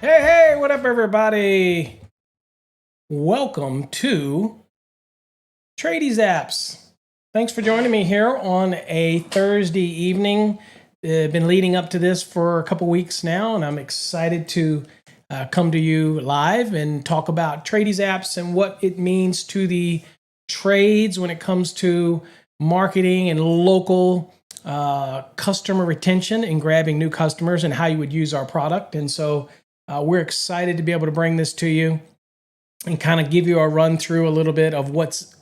Hey, what up, everybody? Welcome to Tradies Apps. Thanks for joining me here on a Thursday evening. Been leading up to this for a couple weeks now, and I'm excited to come to you live and talk about Tradies Apps and what it means to the trades when it comes to marketing and local customer retention and grabbing new customers and how you would use our product. And so we're excited to be able to bring this to you and kind of give you a run through a little bit of what's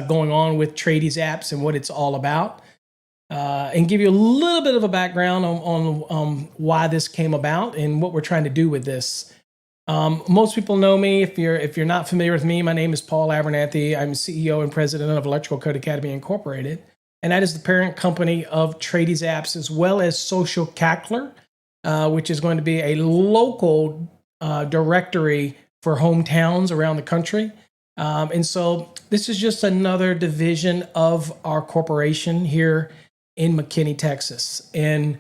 going on with Tradies Apps and what it's all about, and give you a little bit of a background on why this came about and what we're trying to do with this. Most people know me. If you're not familiar with me, my name is Paul Abernathy. I'm CEO and president of Electrical Code Academy Incorporated, and that is the parent company of Tradies Apps, as well as Social Cackler, which is going to be a local directory for hometowns around the country. And so this is just another division of our corporation here in McKinney, Texas. And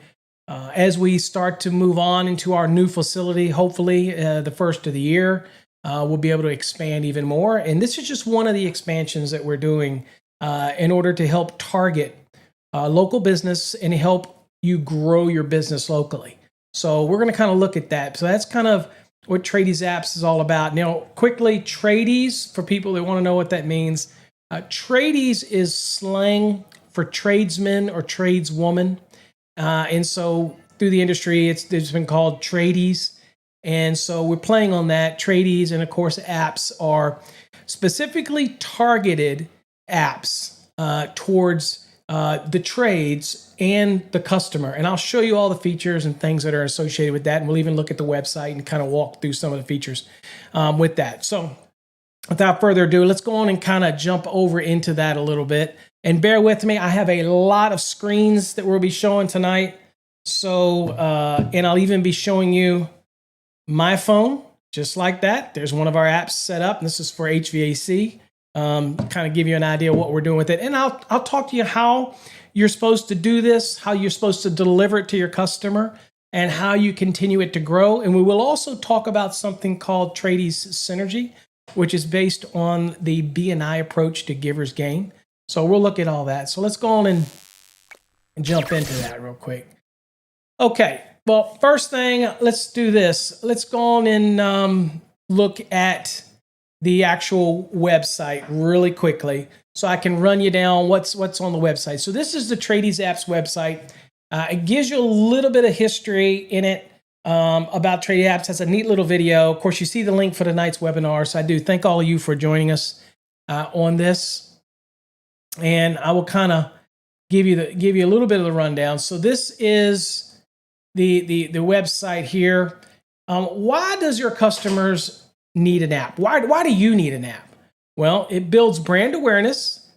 as we start to move on into our new facility, hopefully the first of the year, we'll be able to expand even more. And this is just one of the expansions that we're doing in order to help target local business and help you grow your business locally. So we're going to kind of look at that. So that's kind of what Tradies Apps is all about. Now, quickly, Tradies, for people that want to know what that means, Tradies is slang for tradesman or tradeswoman. And so through the industry, it's been called Tradies. And so we're playing on that. Tradies and, of course, apps are specifically targeted apps towards the trades and the customer. And I'll show you all the features and things that are associated with that. And we'll even look at the website and kind of walk through some of the features with that. So without further ado, let's go on and kind of jump over into that a little bit. And bear with me, I have a lot of screens that we'll be showing tonight. So, and I'll even be showing you my phone, just like that. There's one of our apps set up. And this is for HVAC. Kind of give you an idea of what we're doing with it. And I'll talk to you how you're supposed to do this, how you're supposed to deliver it to your customer, and how you continue it to grow. And we will also talk about something called Tradies Synergy, which is based on the B&I approach to Giver's Gain. So we'll look at all that. So let's go on and jump into that real quick. Okay, well, first thing, let's do this. Let's go on and look at the actual website really quickly so I can run you down what's on the website. So this is the Tradies Apps website. It gives you a little bit of history in it about Tradies Apps. Has a neat little video. Of course, you see the link for tonight's webinar. So I do thank all of you for joining us on this. And I will kind of give you a little bit of the rundown. So this is the website here. Why does your customers need an app? Why do you need an app? Well, it builds brand awareness,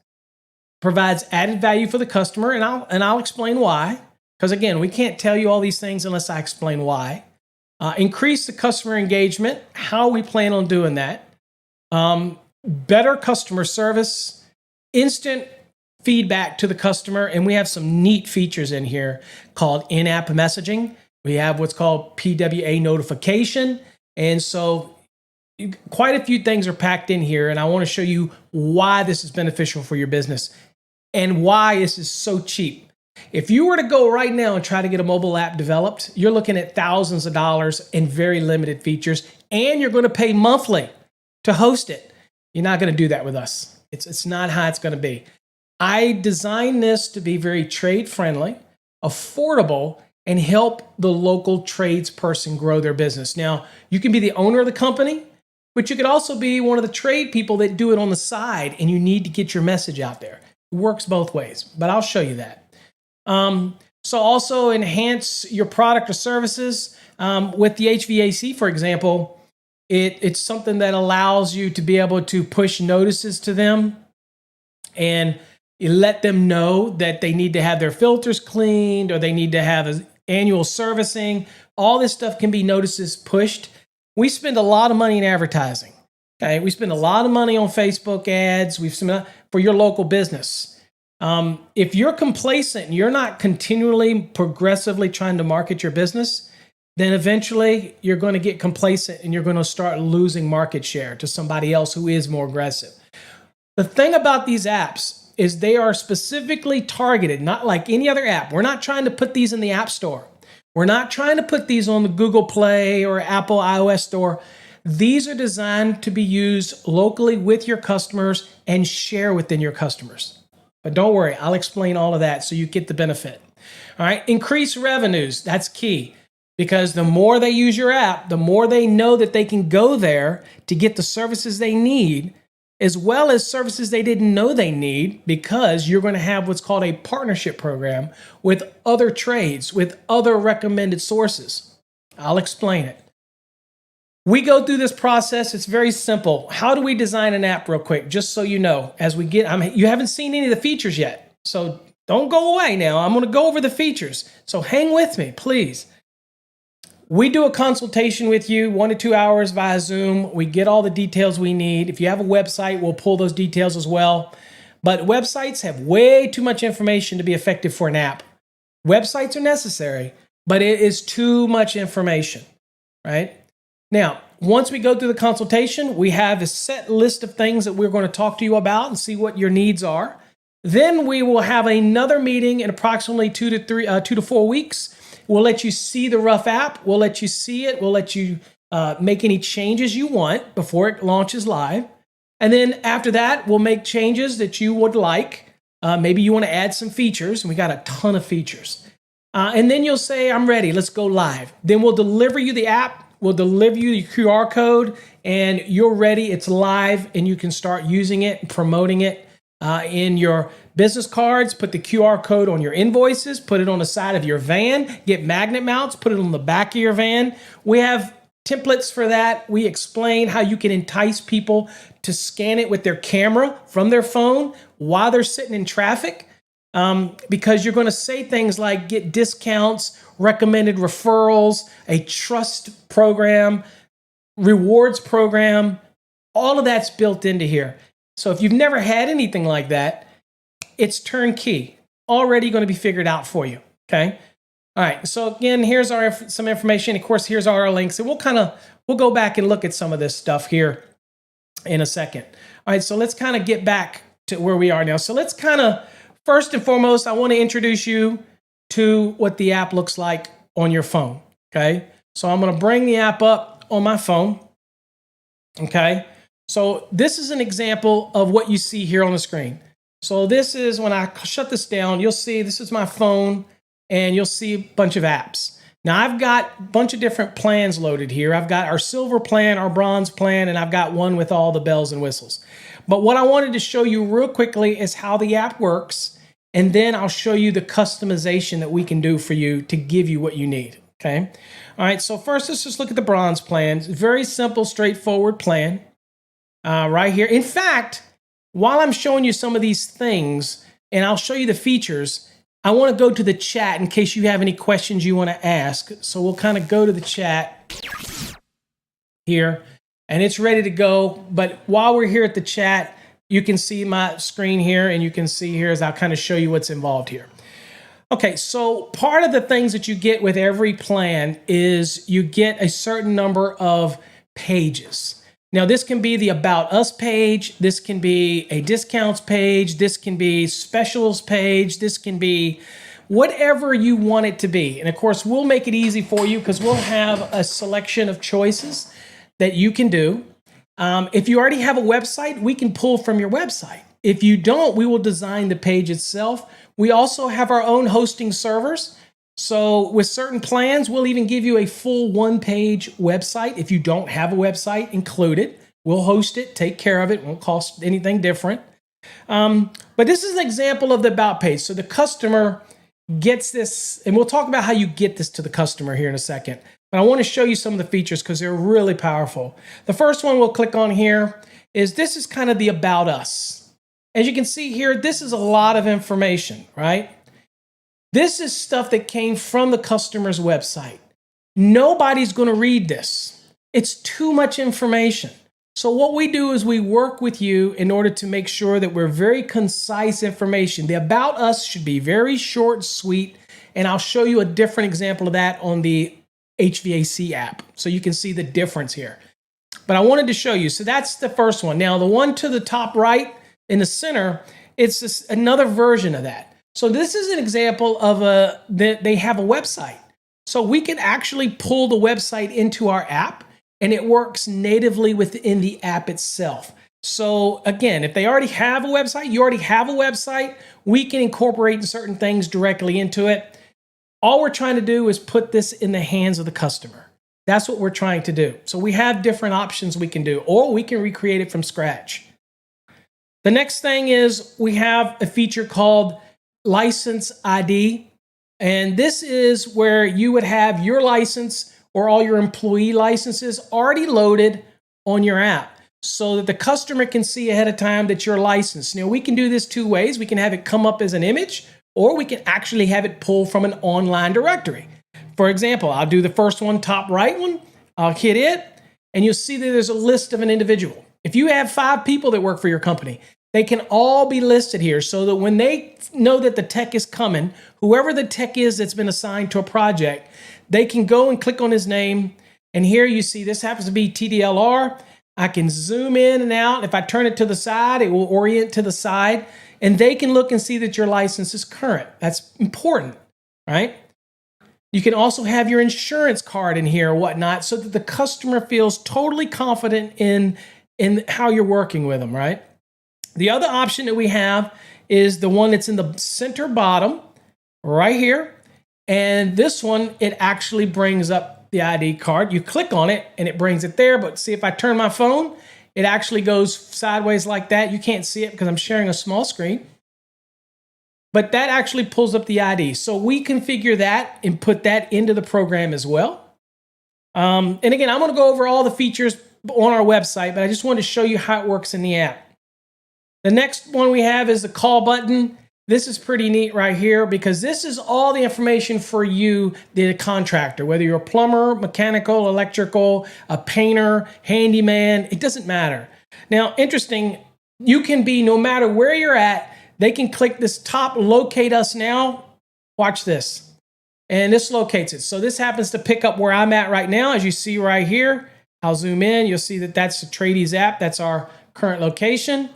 provides added value for the customer, and I'll explain why. Because again, we can't tell you all these things unless I explain why. Increase the customer engagement, how we plan on doing that. Better customer service, instant feedback to the customer, and we have some neat features in here called in-app messaging. We have what's called PWA notification, And so quite a few things are packed in here, and I want to show you why this is beneficial for your business and why this is so cheap. If you were to go right now and try to get a mobile app developed, you're looking at thousands of dollars and very limited features, and you're going to pay monthly to host it. You're not going to do that with us. It's not how it's going to be. I designed this to be very trade friendly, affordable, and help the local tradesperson grow their business. Now, you can be the owner of the company, but you could also be one of the trade people that do it on the side, and you need to get your message out there. It works both ways, but I'll show you that. So also enhance your product or services. With the HVAC, for example, it's something that allows you to be able to push notices to them, and you let them know that they need to have their filters cleaned or they need to have an annual servicing. All this stuff can be notices pushed. We spend a lot of money in advertising. Okay, we spend a lot of money on Facebook ads. We've spent for your local business. If you're complacent and you're not continually, progressively trying to market your business, then eventually you're going to get complacent and you're going to start losing market share to somebody else who is more aggressive. The thing about these apps is they are specifically targeted, not like any other app. We're not trying to put these in the App Store. We're not trying to put these on the Google Play or Apple iOS Store. These are designed to be used locally with your customers and share within your customers. But don't worry, I'll explain all of that so you get the benefit. All right, increase revenues. That's key, because the more they use your app, the more they know that they can go there to get the services they need, as well as services they didn't know they need, because you're going to have what's called a partnership program with other trades, with other recommended sources. I'll explain it. We go through this process. It's very simple. How do we design an app real quick? Just so you know, as we get, you haven't seen any of the features yet, so don't go away now. I'm going to go over the features. So hang with me, please. We do a consultation with you, 1 to 2 hours via Zoom. We get all the details we need. If you have a website, we'll pull those details as well. But websites have way too much information to be effective for an app. Websites are necessary, but it is too much information, right? Now, once we go through the consultation, we have a set list of things that we're going to talk to you about and see what your needs are. Then we will have another meeting in approximately 2 to 4 weeks. We'll let you see the rough app. We'll let you see it. We'll let you make any changes you want before it launches live. And then after that, we'll make changes that you would like. Maybe you want to add some features, and we got a ton of features. And then you'll say, I'm ready. Let's go live. Then we'll deliver you the app. We'll deliver you the QR code, and you're ready. It's live, and you can start using it and promoting it in your business cards. Put the QR code on your invoices. Put it on the side of your van. Get magnet mounts. Put it on the back of your van. We have templates for that. We explain how you can entice people to scan it with their camera from their phone while they're sitting in traffic. Because you're going to say things like get discounts, recommended referrals, a trust program, rewards program. All of that's built into here. So if you've never had anything like that, it's turnkey, already going to be figured out for you. Okay. All right. So again, here's some information. Of course, here's our links, and we'll go back and look at some of this stuff here in a second. All right. So let's kind of get back to where we are now. So let's first and foremost, I want to introduce you to what the app looks like on your phone, okay? So I'm going to bring the app up on my phone, okay? So this is an example of what you see here on the screen. So this is, when I shut this down, you'll see this is my phone, and you'll see a bunch of apps. Now, I've got a bunch of different plans loaded here. I've got our silver plan, our bronze plan, and I've got one with all the bells and whistles. But what I wanted to show you real quickly is how the app works, and then I'll show you the customization that we can do for you to give you what you need, okay? All right, so first let's just look at the bronze plan. It's a very simple, straightforward plan right here. In fact, while I'm showing you some of these things, and I'll show you the features, I want to go to the chat in case you have any questions you want to ask. So we'll kind of go to the chat here, and it's ready to go. But while we're here at the chat, you can see my screen here, and you can see here as I'll kind of show you what's involved here. Okay, so part of the things that you get with every plan is you get a certain number of pages. Now, this can be the About Us page, this can be a discounts page, this can be specials page, this can be whatever you want it to be. And of course, we'll make it easy for you because we'll have a selection of choices that you can do. If you already have a website, we can pull from your website. If you don't, we will design the page itself. We also have our own hosting servers. So with certain plans, we'll even give you a full one-page website. If you don't have a website included, we'll host it, take care of it, won't cost anything different. But this is an example of the About page. So the customer gets this, and we'll talk about how you get this to the customer here in a second. But I want to show you some of the features because they're really powerful. The first one we'll click on here is this is kind of the About Us. As you can see here, this is a lot of information, right? This is stuff that came from the customer's website. Nobody's going to read this. It's too much information. So what we do is we work with you in order to make sure that we're very concise information. The About Us should be very short and sweet, and I'll show you a different example of that on the HVAC app so you can see the difference here. But I wanted to show you. So that's the first one. Now, the one to the top right in the center, it's another version of that. So this is an example of they have a website. So we can actually pull the website into our app, and it works natively within the app itself. So again, if they already have a website, you already have a website, we can incorporate certain things directly into it. All we're trying to do is put this in the hands of the customer. That's what we're trying to do. So we have different options we can do, or we can recreate it from scratch. The next thing is we have a feature called License ID. And this is where you would have your license or all your employee licenses already loaded on your app so that the customer can see ahead of time that you're licensed. Now, we can do this two ways. We can have it come up as an image, or we can actually have it pull from an online directory. For example, I'll do the first one, top right one. I'll hit it, and you'll see that there's a list of an individual. If you have 5 people that work for your company, they can all be listed here so that when they know that the tech is coming, whoever the tech is that's been assigned to a project, they can go and click on his name. And here you see this happens to be TDLR. I can zoom in and out. If I turn it to the side, it will orient to the side. And they can look and see that your license is current. That's important, right? You can also have your insurance card in here or whatnot so that the customer feels totally confident in how you're working with them, right? The other option that we have is the one that's in the center bottom right here. And this one, it actually brings up the ID card. You click on it and it brings it there. But see, if I turn my phone, it actually goes sideways like that. You can't see it because I'm sharing a small screen. But that actually pulls up the ID. So we configure that and put that into the program as well. And again, I'm going to go over all the features on our website, but I just wanted to show you how it works in the app. The next one we have is the call button. This is pretty neat right here because this is all the information for you, the contractor, whether you're a plumber, mechanical, electrical, a painter, handyman, it doesn't matter. Now, interesting, you can be, no matter where you're at, they can click this top locate us now. Watch this. And this locates it. So this happens to pick up where I'm at right now. As you see right here, I'll zoom in. You'll see that that's the Tradies app. That's our current location.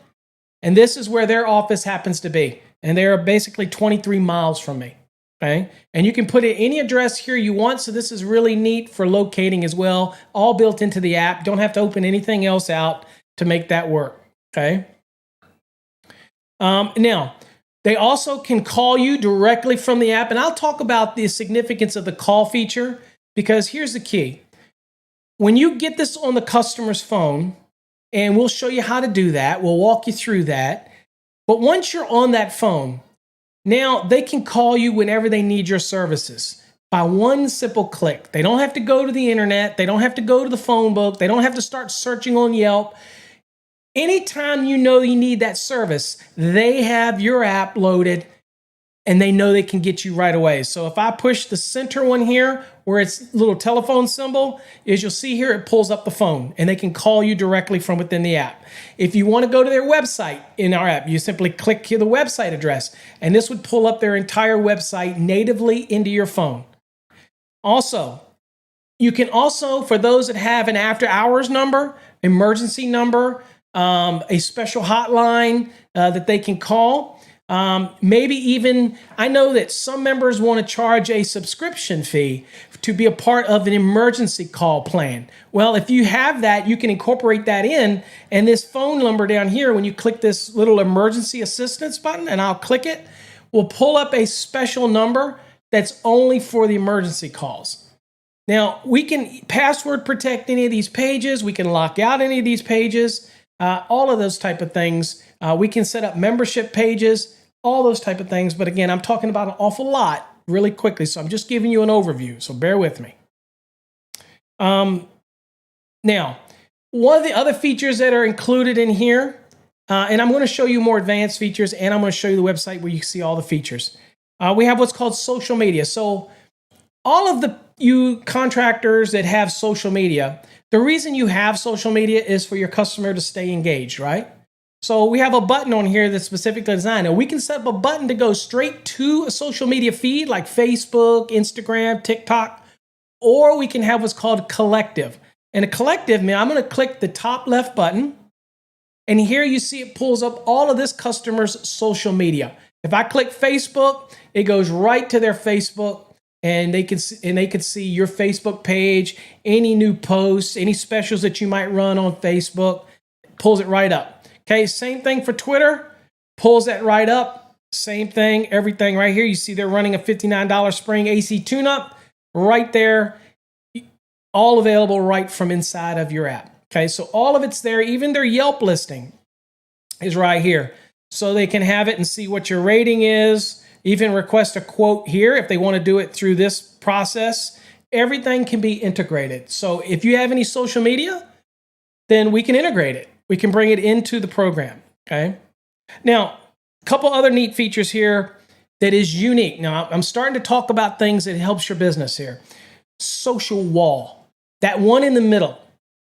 And this is where their office happens to be. And they're basically 23 miles from me. Okay. And you can put in any address here you want. So this is really neat for locating as well. All built into the app. Don't have to open anything else out to make that work. Okay. Now, they also can call you directly from the app. And I'll talk about the significance of the call feature because here's the key. When you get this on the customer's phone, and we'll show you how to do that. We'll walk you through that. But once you're on that phone, now they can call you whenever they need your services by one simple click. They don't have to go to the internet. They don't have to go to the phone book. They don't have to start searching on Yelp. Anytime you know you need that service, they have your app loaded and they know they can get you right away. So if I push the center one here where it's little telephone symbol, as you'll see here, it pulls up the phone and they can call you directly from within the app. If you want to go to their website in our app, you simply click here the website address, and this would pull up their entire website natively into your phone. Also, you can also, for those that have an after hours number, emergency number, a special hotline that they can call. Maybe even, I know that some members want to charge a subscription fee to be a part of an emergency call plan. Well, if you have that, you can incorporate that in, and this phone number down here, when you click this little emergency assistance button, and I'll click it, will pull up a special number that's only for the emergency calls. Now, we can password protect any of these pages. We can lock out any of these pages, all of those type of things. We can set up membership pages, all those type of things. But again, I'm talking about an awful lot really quickly, so I'm just giving you an overview, so bear with me. Now, one of the other features that are included in here, and I'm going to show you more advanced features, and I'm going to show you the website where you see all the features. We have what's called social media. So all of you contractors that have social media, the reason you have social media is for your customer to stay engaged, right? So we have a button on here that's specifically designed. And we can set up a button to go straight to a social media feed like Facebook, Instagram, TikTok, or we can have what's called collective. And a collective, I'm going to click the top left button, and here you see it pulls up all of this customer's social media. If I click Facebook, it goes right to their Facebook, and they can see your Facebook page, any new posts, any specials that you might run on Facebook, pulls it right up. Okay, same thing for Twitter, pulls that right up. Same thing, everything right here. You see they're running a $59 spring AC tune-up right there, all available right from inside of your app. Okay, so all of it's there. Even their Yelp listing is right here. So they can have it and see what your rating is, even request a quote here if they want to do it through this process. Everything can be integrated. So if you have any social media, then we can integrate it. We can bring it into the program, okay? Now, a couple other neat features here that is unique. Now, I'm starting to talk about things that helps your business here. Social wall, that one in the middle,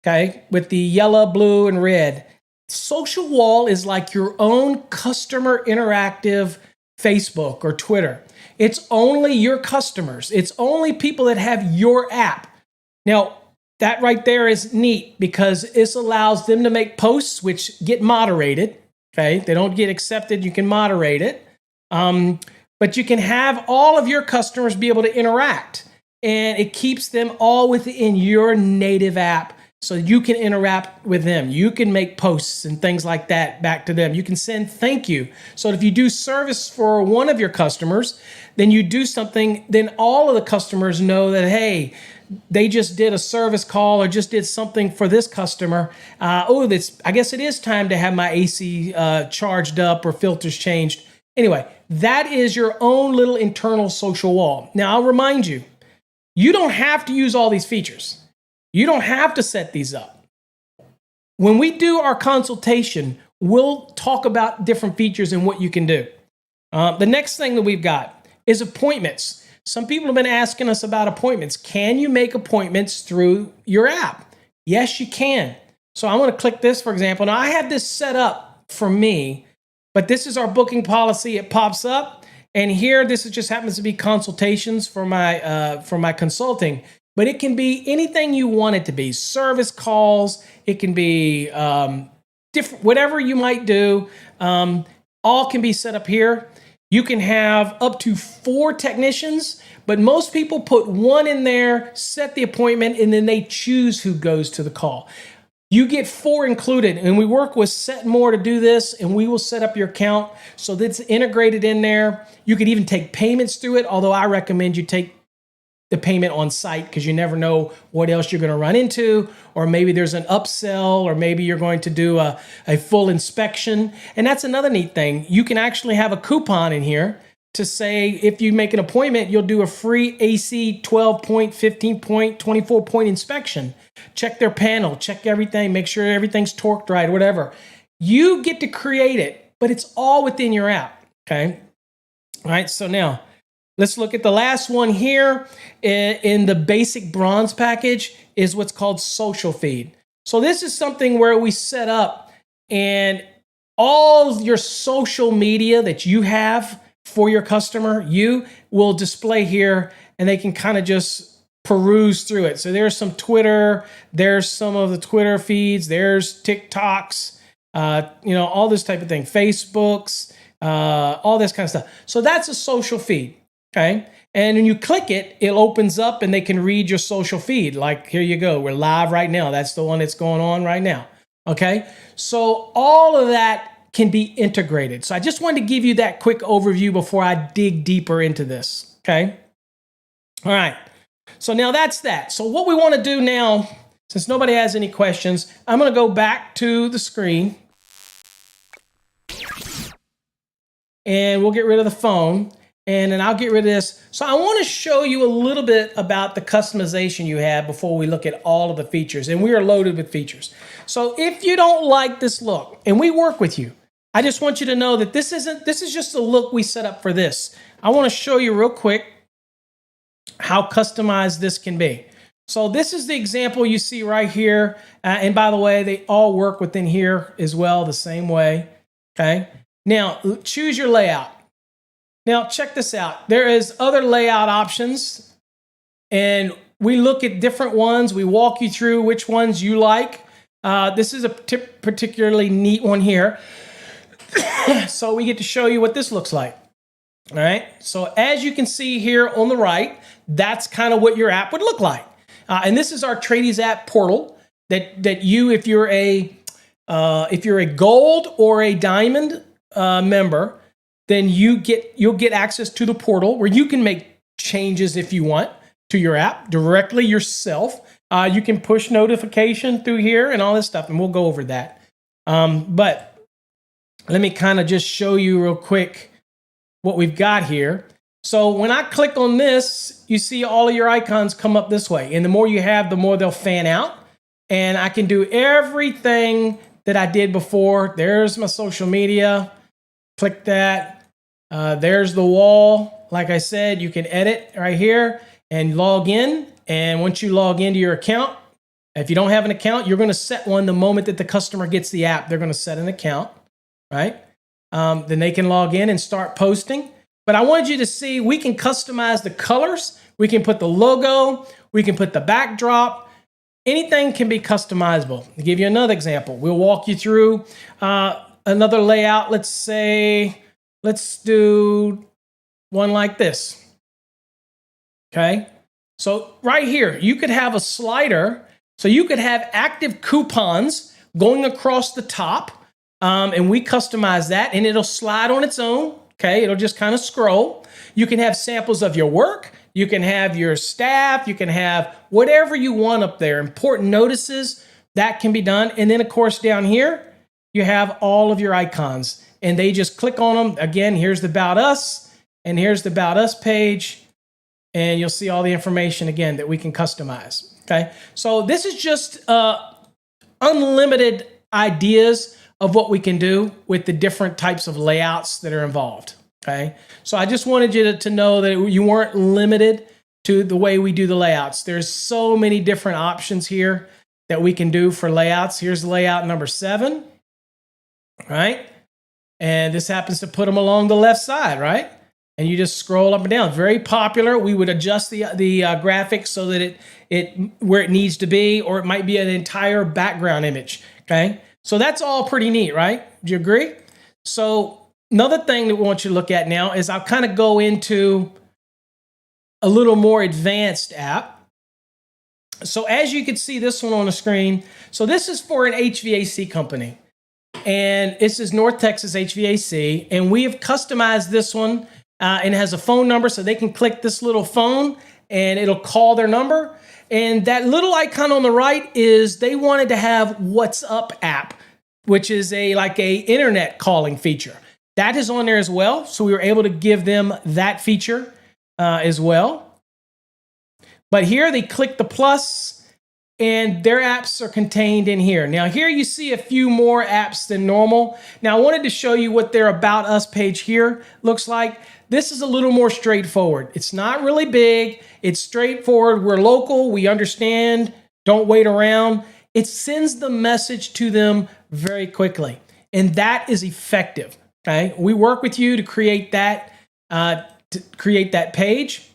okay, with the yellow, blue, and red. Social wall is like your own customer interactive Facebook or Twitter. It's only your customers. It's only people that have your app. Now, that right there is neat because this allows them to make posts which get moderated. Okay, they don't get accepted. You can moderate it, but you can have all of your customers be able to interact, and it keeps them all within your native app, so you can interact with them. You can make posts and things like that back to them. You can send thank you. So if you do service for one of your customers, then you do something, then all of the customers know that, hey, they just did a service call or just did something for this customer. I guess it is time to have my AC charged up or filters changed. Anyway, that is your own little internal social wall. Now, I'll remind you, you don't have to use all these features. You don't have to set these up. When we do our consultation, we'll talk about different features and what you can do. The next thing that we've got is appointments. Some people have been asking us about appointments. Can you make appointments through your app? Yes, you can. So I'm going to click this, for example. Now, I have this set up for me, but this is our booking policy. It pops up, and here this just happens to be consultations for my consulting. But it can be anything you want it to be. Service calls. It can be different, whatever you might do. All can be set up here. You can have up to 4 technicians, but most people put 1 in there, set the appointment, and then they choose who goes to the call. You get 4 included, and we work with Set More to do this, and we will set up your account so that's integrated in there. You could even take payments through it, although I recommend you take the payment on site because you never know what else you're going to run into, or maybe there's an upsell, or maybe you're going to do a full inspection. And that's another neat thing. You can actually have a coupon in here to say if you make an appointment, you'll do a free AC 12-point, 15-point, 24-point inspection. Check their panel, check everything, make sure everything's torqued right, whatever. You get to create it, but it's all within your app, okay? All right, so now let's look at the last one here in the basic bronze package is what's called social feed. So this is something where we set up and all your social media that you have for your customer, you will display here and they can kind of just peruse through it. So there's some Twitter, there's some of the Twitter feeds, there's TikToks, all this type of thing, Facebooks, all this kind of stuff. So that's a social feed, okay? And when you click it, it opens up and they can read your social feed. Like, here you go, we're live right now. That's the one that's going on right now, okay? So all of that can be integrated. So I just wanted to give you that quick overview before I dig deeper into this, okay? All right, so now that's that. So what we want to do now, since nobody has any questions, I'm going to go back to the screen and we'll get rid of the phone and then I'll get rid of this. So I want to show you a little bit about the customization you have before we look at all of the features, and we are loaded with features. So if you don't like this look, and we work with you, I just want you to know that this is just the look we set up for this. I want to show you real quick how customized this can be. So this is the example you see right here. And by the way, they all work within here as well, the same way, okay? Now, choose your layout. Now, check this out. There is other layout options, and we look at different ones. We walk you through which ones you like. This is a particularly neat one here. So we get to show you what this looks like. All right. So as you can see here on the right, that's kind of what your app would look like. And this is our Tradies app portal that you, if you're a gold or a diamond member, then you'll get access to the portal where you can make changes if you want to your app directly yourself. You can push notification through here and all this stuff, and we'll go over that. But let me kind of just show you real quick what we've got here. So when I click on this, you see all of your icons come up this way. And the more you have, the more they'll fan out. And I can do everything that I did before. There's my social media. Click that. There's the wall. Like I said, you can edit right here and log in. And once you log into your account, if you don't have an account, you're going to set one the moment that the customer gets the app. They're going to set an account, right? Then they can log in and start posting. But I wanted you to see we can customize the colors. We can put the logo. We can put the backdrop. Anything can be customizable. To give you another example, we'll walk you through another layout. Let's do one like this. Okay. So right here, you could have a slider. So you could have active coupons going across the top. And we customize that and it'll slide on its own. Okay. It'll just kind of scroll. You can have samples of your work. You can have your staff. You can have whatever you want up there. Important notices that can be done. And then of course, down here, you have all of your icons and they just click on them. Again, here's the About Us and here's the About Us page. And you'll see all the information again that we can customize. Okay. So this is just unlimited ideas of what we can do with the different types of layouts that are involved. Okay. So I just wanted you to know that you weren't limited to the way we do the layouts. There's so many different options here that we can do for layouts. Here's layout number 7. Right. And this happens to put them along the left side, right? And you just scroll up and down. Very popular. We would adjust the graphics so that it where it needs to be, or it might be an entire background image. Okay. So that's all pretty neat, right? Do you agree? So another thing that we want you to look at now is I'll kind of go into a little more advanced app. So as you can see this one on the screen, so this is for an HVAC company. And this is North Texas HVAC. And we have customized this one and it has a phone number so they can click this little phone and it'll call their number. And that little icon on the right is they wanted to have What's Up app, which is like a internet calling feature. That is on there as well. So we were able to give them that feature as well. But here they click the plus and their apps are contained in here. Now here you see a few more apps than normal. Now I wanted to show you what their About Us page here looks like. This is a little more straightforward. It's not really big. It's straightforward. We're local. We understand. Don't wait around. It sends the message to them very quickly. And that is effective. Okay. We work with you to create that page.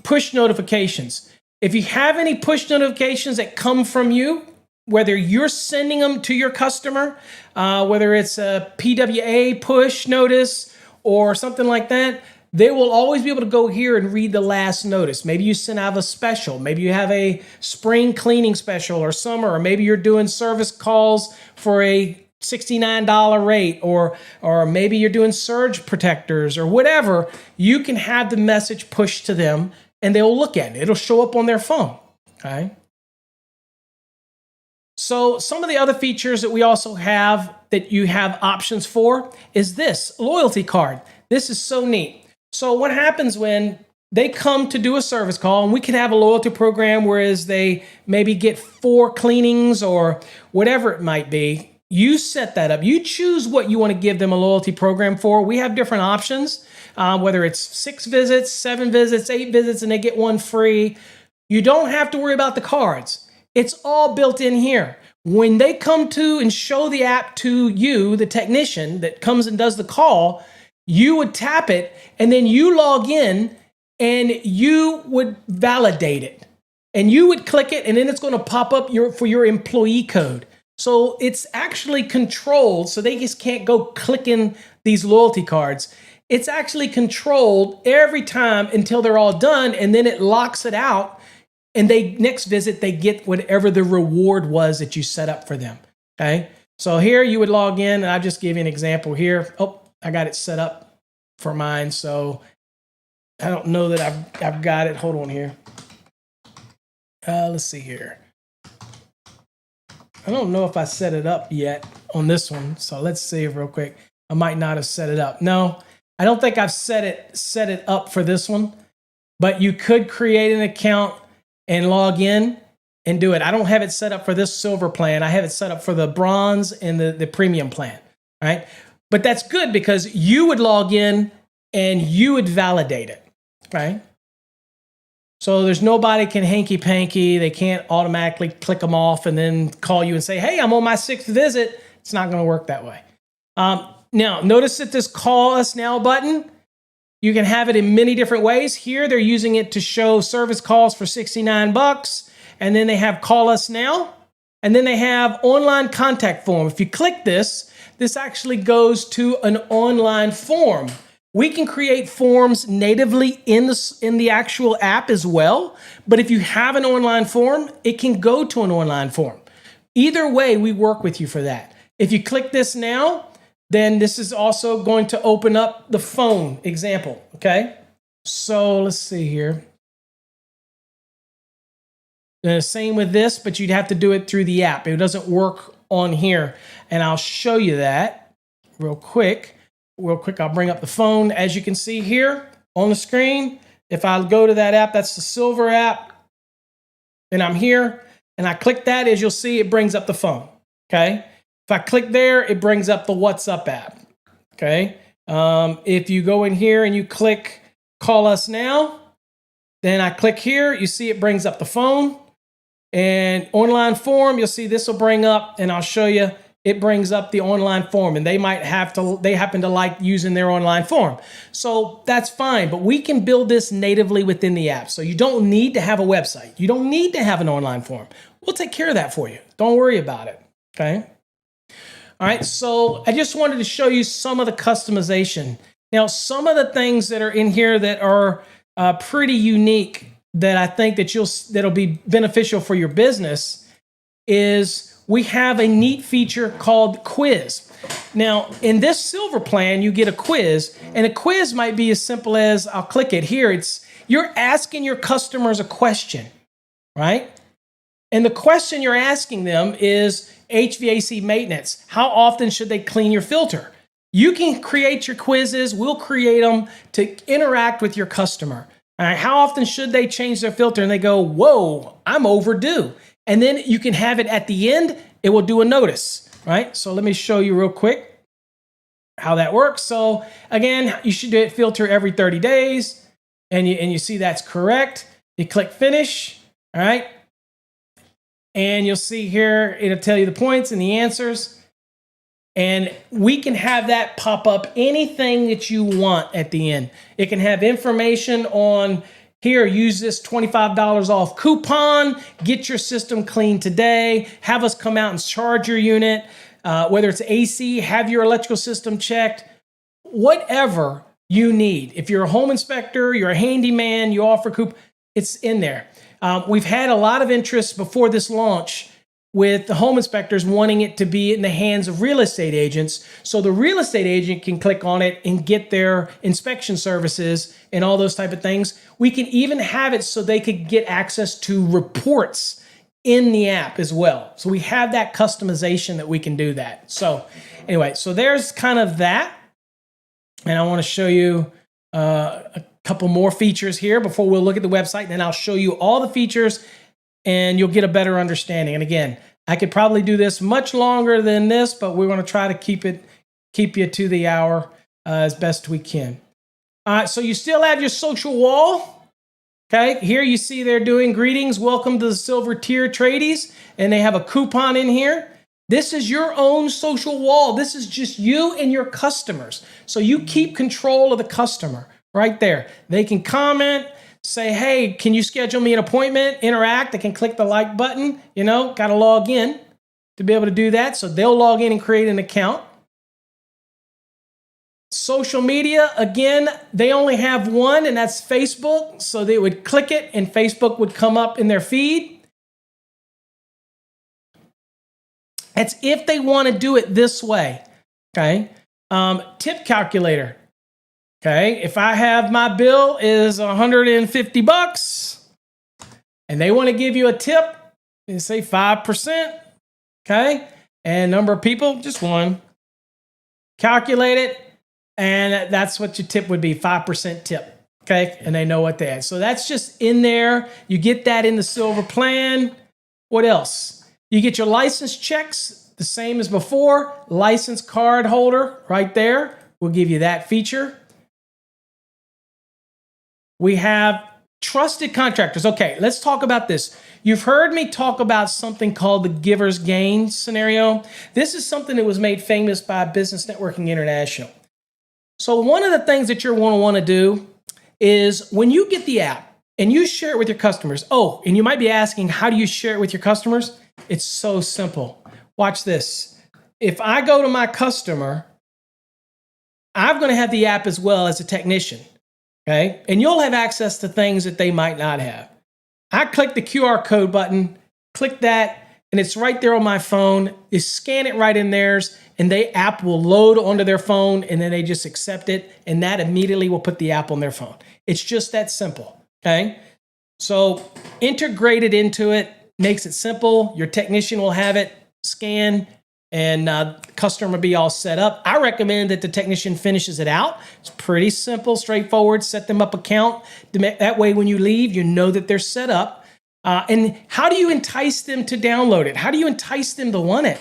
Push notifications. If you have any push notifications that come from you, whether you're sending them to your customer, whether it's a PWA push notice or something like that, they will always be able to go here and read the last notice. Maybe you send out a special. Maybe you have a spring cleaning special or summer, or maybe you're doing service calls for a $69 rate, or maybe you're doing surge protectors or whatever. You can have the message pushed to them and they'll look at it. It'll show up on their phone, okay? So some of the other features that we also have that you have options for is this loyalty card. This is so neat. So what happens when they come to do a service call, and we can have a loyalty program whereas they maybe get 4 cleanings or whatever it might be. You set that up. You choose what you want to give them a loyalty program for. We have different options, whether it's 6 visits, 7 visits, 8 visits, and they get 1 free. You don't have to worry about the cards. It's all built in here. When they come to and show the app to you, the technician that comes and does the call, you would tap it and then you log in and you would validate it. And you would click it and then it's going to pop up for your employee code. So it's actually controlled, so they just can't go clicking these loyalty cards. It's actually controlled every time until they're all done, and then it locks it out, and next visit, they get whatever the reward was that you set up for them, okay? So here you would log in, and I'll just give you an example here. Oh, I got it set up for mine, so I don't know that I've got it. Hold on here. Let's see here. I don't know if I set it up yet on this one, so let's see real quick. I might not have set it up. No, I don't think I've set it up for this one, but you could create an account and log in and do it. I don't have it set up for this silver plan. I have it set up for the bronze and the premium plan, right? But that's good because you would log in and you would validate it, right? So there's nobody can hanky-panky. They can't automatically click them off and then call you and say, hey, I'm on my 6th visit. It's not going to work that way. Now, notice that this Call Us Now button, you can have it in many different ways. Here, they're using it to show service calls for $69. And then they have Call Us Now. And then they have Online Contact Form. If you click this, this actually goes to an online form. We can create forms natively in the actual app as well. But if you have an online form, it can go to an online form. Either way, we work with you for that. If you click this now, then this is also going to open up the phone example, okay? So let's see here. Same with this, but you'd have to do it through the app. It doesn't work on here. And I'll show you that real quick. I'll bring up the phone. As you can see here on the screen, if I go to that app, that's the silver app, and I'm here, and I click that, as you'll see, it brings up the phone, okay? If I click there, it brings up the WhatsApp app, okay? If you go in here and you click Call Us Now, then I click here, you see it brings up the phone, and online form, you'll see this will bring up, and I'll show you, it brings up the online form, and they happen to like using their online form. So that's fine, but we can build this natively within the app. So you don't need to have a website. You don't need to have an online form. We'll take care of that for you. Don't worry about it, okay? All right, so I just wanted to show you some of the customization. Now, some of the things that are in here that are pretty unique that I think that'll be beneficial for your business is we have a neat feature called quiz. Now, in this silver plan, you get a quiz, and a quiz might be as simple as, I'll click it here, you're asking your customers a question, right? And the question you're asking them is HVAC maintenance. How often should they clean your filter? You can create your quizzes. We'll create them to interact with your customer. All right, how often should they change their filter? And they go, whoa, I'm overdue. And then you can have it at the end. It will do a notice, right? So let me show you real quick how that works. So again, you should do it filter every 30 days. And you see that's correct. You click finish, all right? And you'll see here, it'll tell you the points and the answers. And we can have that pop up anything that you want at the end. It can have information on here, use this $25 off coupon, get your system clean today, have us come out and charge your unit, whether it's AC, have your electrical system checked, whatever you need. If you're a home inspector, you're a handyman, you offer coupon, it's in there. We've had a lot of interest before this launch with the home inspectors wanting it to be in the hands of real estate agents. So the real estate agent can click on it and get their inspection services and all those type of things. We can even have it so they could get access to reports in the app as well. So we have that customization that we can do that. So anyway, so there's kind of that. And I want to show you a couple more features here before we'll look at the website. And then I'll show you all the features and you'll get a better understanding. And again, I could probably do this much longer than this, but we're going to try to keep you to the hour as best we can. So you still have your social wall. Okay, here you see they're doing greetings, welcome to the silver tier tradies, and they have a coupon in here. This is your own social wall. This is just you and your customers. So you keep control of the customer right there. They can comment, say, hey, can you schedule me an appointment, interact. They can click the like button, got to log in to be able to do that. So they'll log in and create an account. Social media, again, they only have one, and that's Facebook. So they would click it and Facebook would come up in their feed. That's if they want to do it this way, okay? Tip calculator. Okay, if I have my bill is $150 and they want to give you a tip, and say 5%, okay? And number of people, just one. Calculate it, and that's what your tip would be, 5% tip, okay? And they know what they had. So that's just in there. You get that in the silver plan. What else? You get your license checks, the same as before. License card holder right there. We'll give you that feature. We have trusted contractors. Okay, let's talk about this. You've heard me talk about something called the giver's gain scenario. This is something that was made famous by Business Networking International. So one of the things that you're going to want to do is when you get the app and you share it with your customers. Oh, and you might be asking, how do you share it with your customers? It's so simple. Watch this. If I go to my customer, I'm going to have the app as well as a technician. Okay, and you'll have access to things that they might not have. I click the QR code button, click that, and it's right there on my phone. You scan it right in theirs, and the app will load onto their phone, and then they just accept it, and that immediately will put the app on their phone. It's just that simple, okay? So integrated into it makes it simple. Your technician will have it, scan, and customer will be all set up. I recommend that the technician finishes it out. It's pretty simple, straightforward. Set them up account. That way, when you leave, you know that they're set up. And how do you entice them to download it? How do you entice them to want it?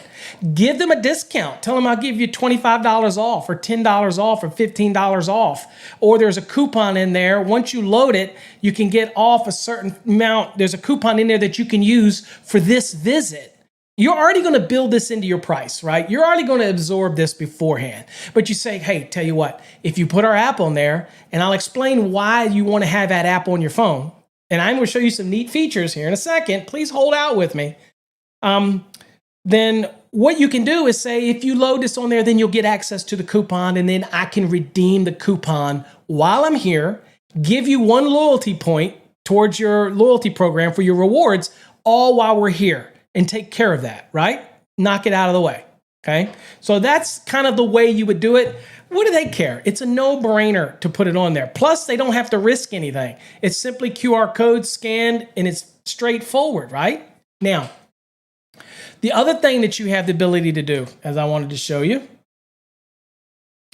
Give them a discount. Tell them I'll give you $25 off or $10 off or $15 off. Or there's a coupon in there. Once you load it, you can get off a certain amount. There's a coupon in there that you can use for this visit. You're already going to build this into your price, right? You're already going to absorb this beforehand. But you say, hey, tell you what, if you put our app on there, and I'll explain why you want to have that app on your phone, and I'm going to show you some neat features here in a second. Please hold out with me. Then what you can do is say, if you load this on there, then you'll get access to the coupon, and then I can redeem the coupon while I'm here, give you one loyalty point towards your loyalty program for your rewards, all while we're here. And take care of that, right? Knock it out of the way, okay? So that's kind of the way you would do it. What do they care? It's a no-brainer to put it on there. Plus, they don't have to risk anything. It's simply QR code scanned, and it's straightforward, right? Now, the other thing that you have the ability to do, as I wanted to show you,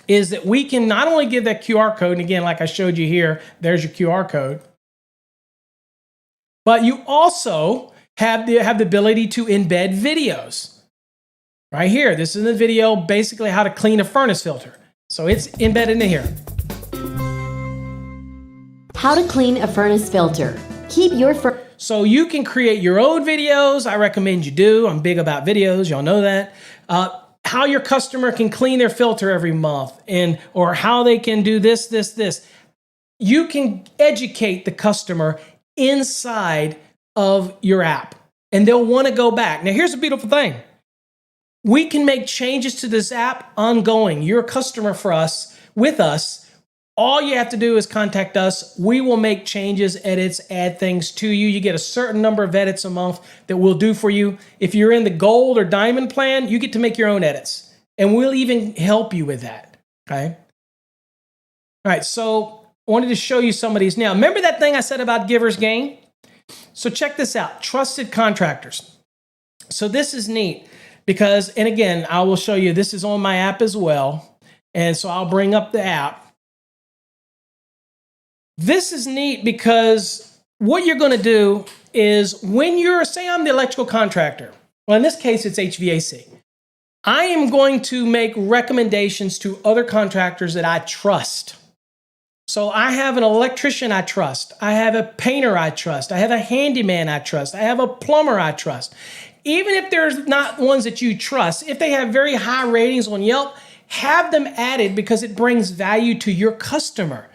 is that we can not only give that QR code, and again, like I showed you here, there's your QR code, But you also have the ability to embed videos. Right here, this is the video, basically how to clean a furnace filter. So it's embedded in here. How to clean a furnace filter. Keep your So you can create your own videos. I recommend you do. I'm big about videos. Y'all know that. How your customer can clean their filter every month, or how they can do this. You can educate the customer inside of your app, and they'll want to go back. Now, here's the beautiful thing. We can make changes to this app ongoing. You're a customer with us. All you have to do is contact us. We will make changes, edits, add things to you. You get a certain number of edits a month that we'll do for you. If you're in the gold or diamond plan, you get to make your own edits, and we'll even help you with that, okay? All right, so I wanted to show you some of these now. Remember that thing I said about giver's gain? So check this out, trusted contractors. So this is neat because, and again, I will show you, this is on my app as well. And so I'll bring up the app. This is neat because what you're going to do is when you're, say I'm the electrical contractor, well, in this case, it's HVAC. I am going to make recommendations to other contractors that I trust. So I have an electrician I trust. I have a painter I trust. I have a handyman I trust. I have a plumber I trust. Even if there's not ones that you trust, if they have very high ratings on Yelp, have them added because it brings value to your customer.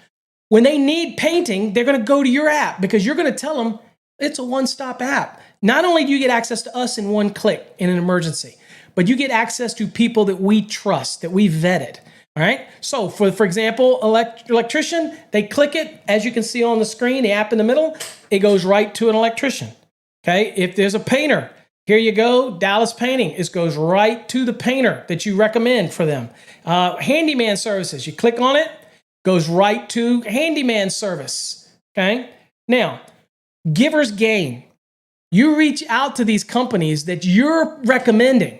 When they need painting, they're going to go to your app because you're going to tell them it's a one-stop app. Not only do you get access to us in one click in an emergency, but you get access to people that we trust, that we vetted. All right. So for example, electrician, they click it, as you can see on the screen, the app in the middle, it goes right to an electrician. Okay. If there's a painter, here you go, Dallas Painting. It goes right to the painter that you recommend for them. Handyman services, you click on it, goes right to handyman service. Okay. Now, giver's gain. You reach out to these companies that you're recommending,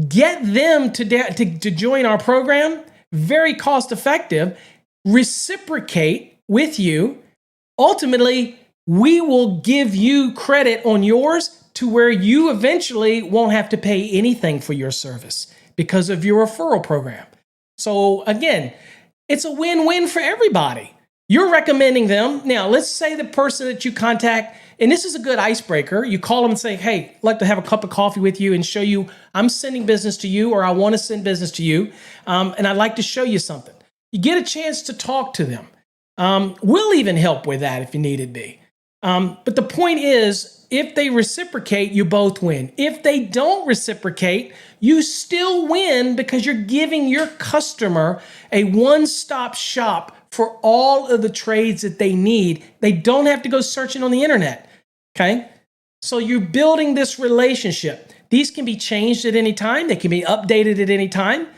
get them to join our program. Very cost effective, reciprocate with you. Ultimately, we will give you credit on yours to where you eventually won't have to pay anything for your service because of your referral program. So again, it's a win-win for everybody. You're recommending them. Now, let's say the person that you contact, and this is a good icebreaker. You call them and say, hey, I'd like to have a cup of coffee with you and show you I'm sending business to you, or I want to send business to you, and I'd like to show you something. You get a chance to talk to them. We'll even help with that if you need it be. But the point is, if they reciprocate, you both win. If they don't reciprocate, you still win because you're giving your customer a one-stop shop for all of the trades that they need. They don't have to go searching on the internet, okay? So you're building this relationship. These can be changed at any time. They can be updated at any time.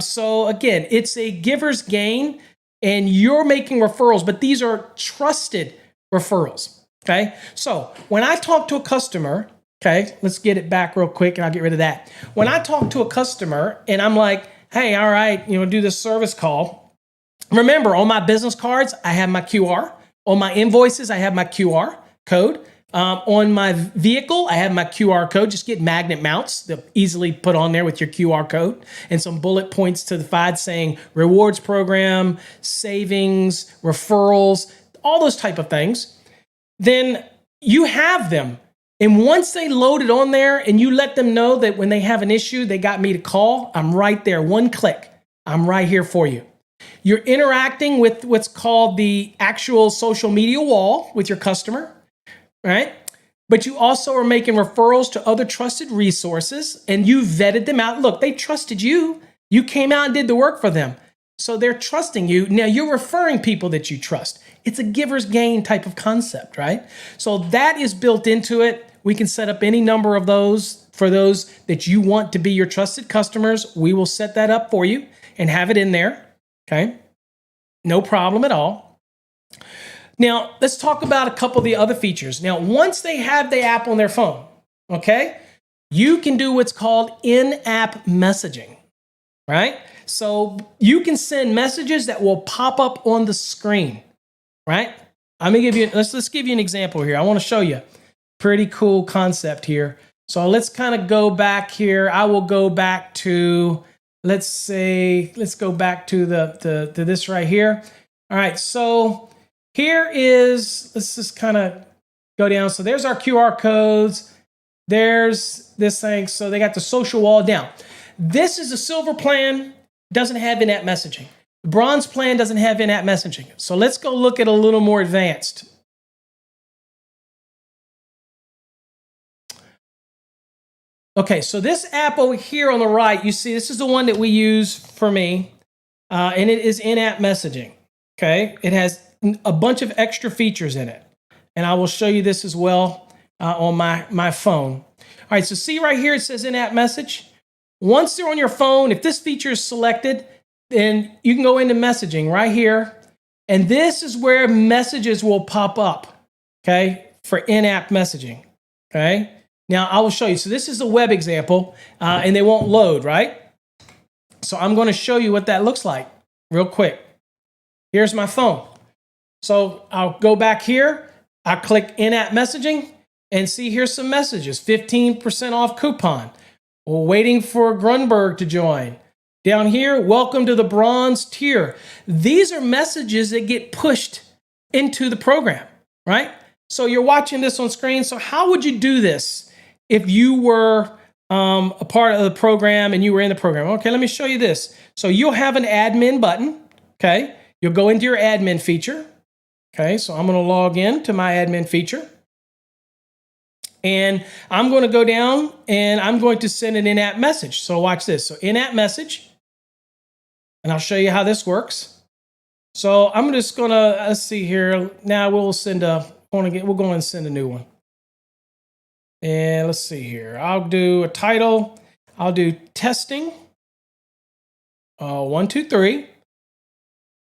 So again, it's a giver's gain, and you're making referrals, but these are trusted referrals, okay? So when I talk to a customer, okay, let's get it back real quick and I'll get rid of that. When I talk to a customer and I'm like, hey, all right, do this service call. Remember, on my business cards, I have my QR. On my invoices, I have my QR code. On my vehicle, I have my QR code. Just get magnet mounts that easily put on there with your QR code and some bullet points to the side saying rewards program, savings, referrals, all those type of things. Then you have them. And once they load it on there and you let them know that when they have an issue, they got me to call, I'm right there. One click. I'm right here for you. You're interacting with what's called the actual social media wall with your customer, right? But you also are making referrals to other trusted resources, and you vetted them out. Look, they trusted you. You came out and did the work for them. So they're trusting you. Now you're referring people that you trust. It's a giver's gain type of concept, right? So that is built into it. We can set up any number of those for those that you want to be your trusted customers. We will set that up for you and have it in there. Okay, no problem at all. Now, let's talk about a couple of the other features. Now, once they have the app on their phone, okay, you can do what's called in-app messaging, right? So you can send messages that will pop up on the screen, right? I'm gonna give you, let's give you an example here. I want to show you pretty cool concept here. So let's kind of go back here. I will go back to, let's go back to to this right here. All right, so here is, let's just kind of go down. So there's our QR codes. There's this thing. So they got the social wall down. This is a silver plan, doesn't have in-app messaging. The bronze plan doesn't have in-app messaging. So let's go look at a little more advanced. Okay, so this app over here on the right, you see, this is the one that we use for me, and it is in-app messaging. Okay, it has a bunch of extra features in it, and I will show you this as well on my phone. All right, so see right here, it says in-app message. Once they're on your phone, if this feature is selected, then you can go into messaging right here, and this is where messages will pop up, okay, for in-app messaging, okay? Now, I will show you. So this is a web example, and they won't load, right? So I'm going to show you what that looks like real quick. Here's my phone. So I'll go back here. I click in-app messaging, and see here's some messages. 15% off coupon. We're waiting for Grunberg to join. Down here, welcome to the bronze tier. These are messages that get pushed into the program, right? So you're watching this on screen. So how would you do this if you were a part of the program and you were in the program? Okay, let me show you this. So you'll have an admin button, okay? You'll go into your admin feature. Okay, so I'm going to log in to my admin feature. And I'm going to go down and I'm going to send an in-app message. So watch this. So in-app message. And I'll show you how this works. So I'm just going to, let's see here. Now we'll send we'll go and send a new one. And let's see here. I'll do a title. I'll do testing. 1, 2, 3.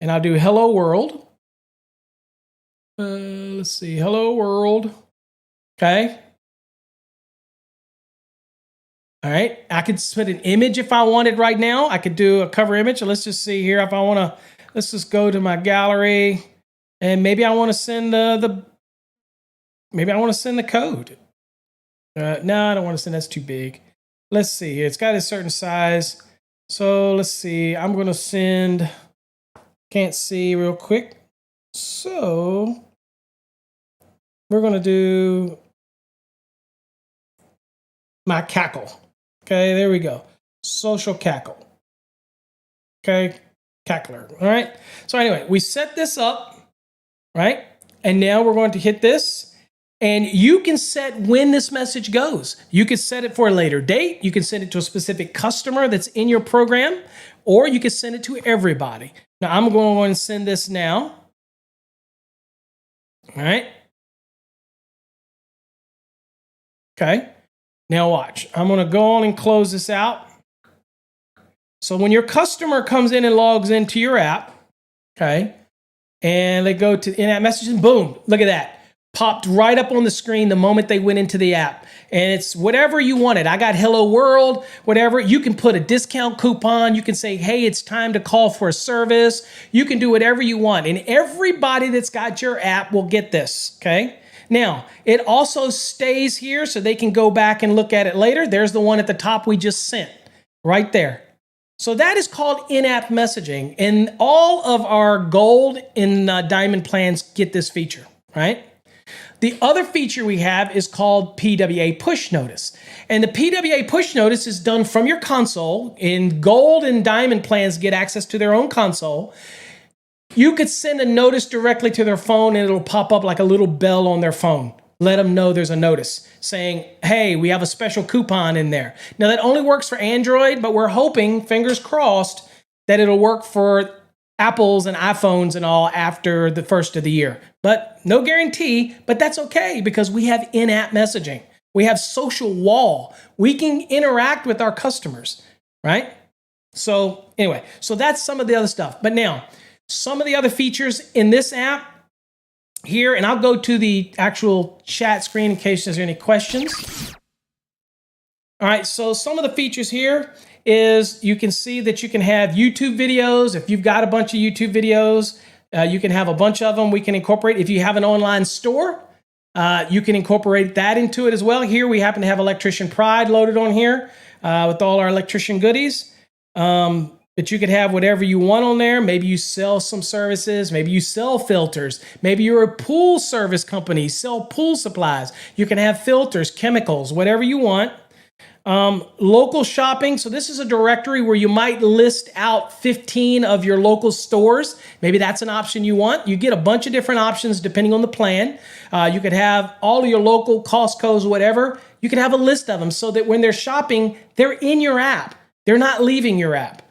And I'll do hello world. Let's see. Hello world. Okay. All right. I could put an image if I wanted right now. I could do a cover image. Let's just see here. If I want to, let's just go to my gallery. And maybe I want to send maybe I want to send the code. No, I don't want to send. That's too big. Let's see here. It's got a certain size. So let's see. I'm going to send, can't see real quick. So we're going to do my cackle. Okay, there we go. Social cackle. Okay, cackler. All right. So anyway, we set this up, right? And now we're going to hit this. And you can set when this message goes. You can set it for a later date. You can send it to a specific customer that's in your program, or you can send it to everybody. Now, I'm going to send this now. All right. Okay. Now watch. I'm going to go on and close this out. So when your customer comes in and logs into your app, okay, and they go to in-app messages, boom, look at that. Popped right up on the screen the moment they went into the app. And it's whatever you wanted. I got hello world, whatever. You can put a discount coupon. You can say, hey, it's time to call for a service. You can do whatever you want. And everybody that's got your app will get this, okay? Now, it also stays here so they can go back and look at it later. There's the one at the top we just sent, right there. So that is called in-app messaging. And all of our gold and diamond plans get this feature, right? The other feature we have is called PWA push notice. And the PWA push notice is done from your console. In gold and diamond plans get access to their own console. You could send a notice directly to their phone and it'll pop up like a little bell on their phone. Let them know there's a notice saying, hey, we have a special coupon in there. Now that only works for Android, but we're hoping, fingers crossed, that it'll work for Apples and iPhones and all after the first of the year. But no guarantee, but that's okay because we have in-app messaging. We have social wall. We can interact with our customers, right? So anyway, so that's some of the other stuff. But now, some of the other features in this app here, and I'll go to the actual chat screen in case there's any questions. All right, so some of the features here is you can see that you can have YouTube videos. If you've got a bunch of YouTube videos, You can have a bunch of them. We can incorporate. If you have an online store, you can incorporate that into it as well. Here we happen to have Electrician Pride loaded on here with all our electrician goodies. But you could have whatever you want on there. Maybe you sell some services. Maybe you sell filters. Maybe you're a pool service company, sell pool supplies. You can have filters, chemicals, whatever you want. Local shopping. So this is a directory where you might list out 15 of your local stores. Maybe that's an option you want. You get a bunch of different options depending on the plan. You could have all of your local Costco's, whatever. You could have a list of them so that when they're shopping, they're in your app. They're not leaving your app.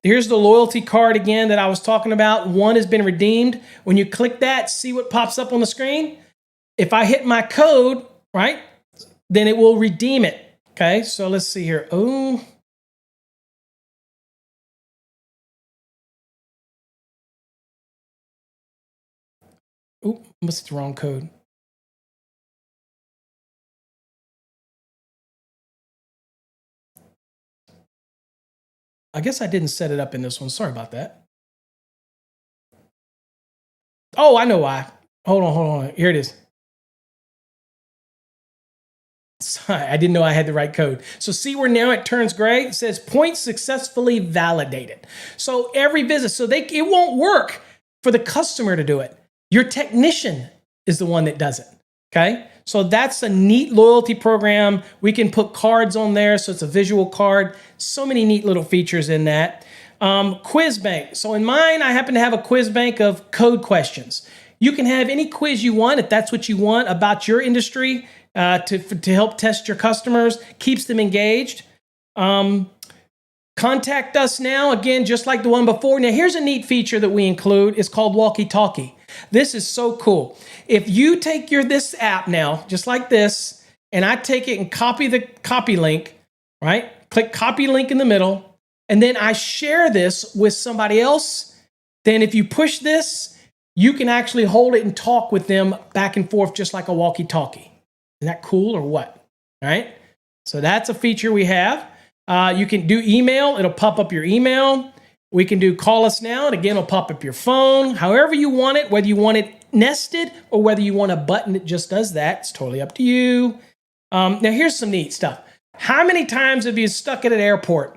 Here's the loyalty card again that I was talking about. One has been redeemed. When you click that, see what pops up on the screen? If I hit my code, right, then it will redeem it. Okay, so let's see here. Oh, must hit the wrong code. I guess I didn't set it up in this one. Sorry about that. Oh, I know why. Hold on. Here it is. Sorry, I didn't know I had the right code. So see where now it turns gray? It says point successfully validated. So every visit, it won't work for the customer to do it. Your technician is the one that does it. Okay? So that's a neat loyalty program. We can put cards on there, so it's a visual card. So many neat little features in that. Quiz bank. So in mine, I happen to have a quiz bank of code questions. You can have any quiz you want, if that's what you want, about your industry to help test your customers, keeps them engaged. Contact us now, again, just like the one before. Now, here's a neat feature that we include. It's called walkie-talkie. This is so cool. If you take this app now, just like this, and I take it and copy the copy link, right? Click copy link in the middle, and then I share this with somebody else, then if you push this, you can actually hold it and talk with them back and forth just like a walkie-talkie. Isn't that cool or what? All right? So that's a feature we have. You can do email. It'll pop up your email. We can do call us now, and again, it'll pop up your phone. However you want it, whether you want it nested or whether you want a button that just does that, it's totally up to you. Now, here's some neat stuff. How many times have you stuck at an airport,